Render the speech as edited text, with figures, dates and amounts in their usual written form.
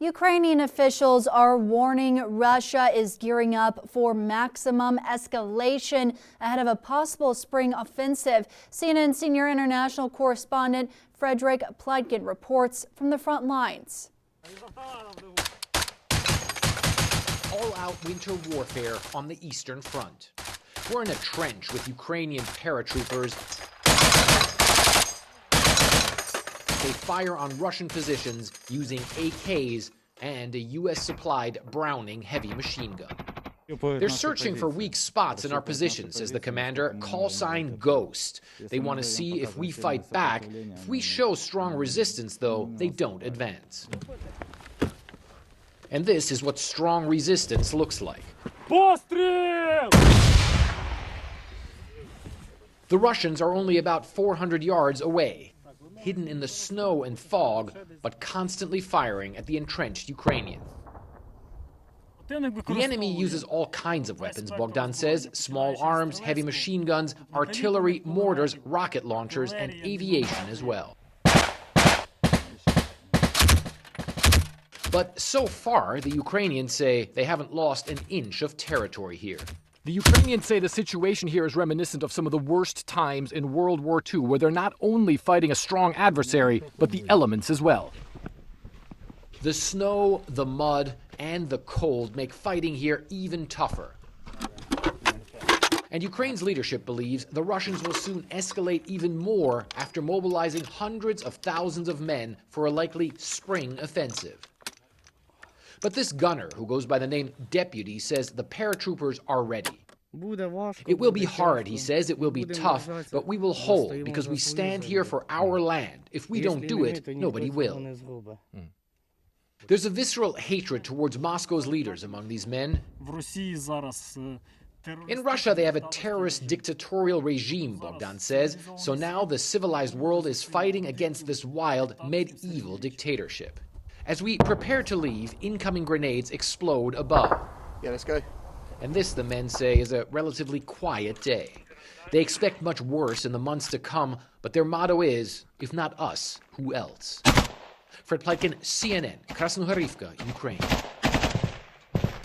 Ukrainian officials are warning Russia is gearing up for maximum escalation ahead of a possible spring offensive. CNN senior international correspondent Frederick Pleitgen reports from the front lines. All-out winter warfare on the Eastern Front. We're in a trench with Ukrainian paratroopers. They fire on Russian positions using AKs and a U.S.-supplied Browning heavy machine gun. They're searching for weak spots in our position, says the commander, call sign Ghost. They want to see if we fight back. If we show strong resistance, though, they don't advance. And this is what strong resistance looks like. The Russians are only about 400 yards away, hidden in the snow and fog, but constantly firing at the entrenched Ukrainians. The enemy uses all kinds of weapons, Bogdan says, small arms, heavy machine guns, artillery, mortars, rocket launchers, and aviation as well. But so far, the Ukrainians say they haven't lost an inch of territory here. The Ukrainians say the situation here is reminiscent of some of the worst times in World War II, where they're not only fighting a strong adversary, but the elements as well. The snow, the mud, and the cold make fighting here even tougher. And Ukraine's leadership believes the Russians will soon escalate even more after mobilizing hundreds of thousands of men for a likely spring offensive. But this gunner, who goes by the name Deputy, says the paratroopers are ready. It will be hard, he says, it will be tough, but we will hold because we stand here for our land. If we don't do it, nobody will. There's a visceral hatred towards Moscow's leaders among these men. In Russia, they have a terrorist dictatorial regime, Bogdan says, so now the civilized world is fighting against this wild, medieval dictatorship. As we prepare to leave, incoming grenades explode above. Yeah, let's go. And this, the men say, is a relatively quiet day. They expect much worse in the months to come, but their motto is, if not us, who else? Fred Pleitgen, CNN, Krasnohorivka, Ukraine.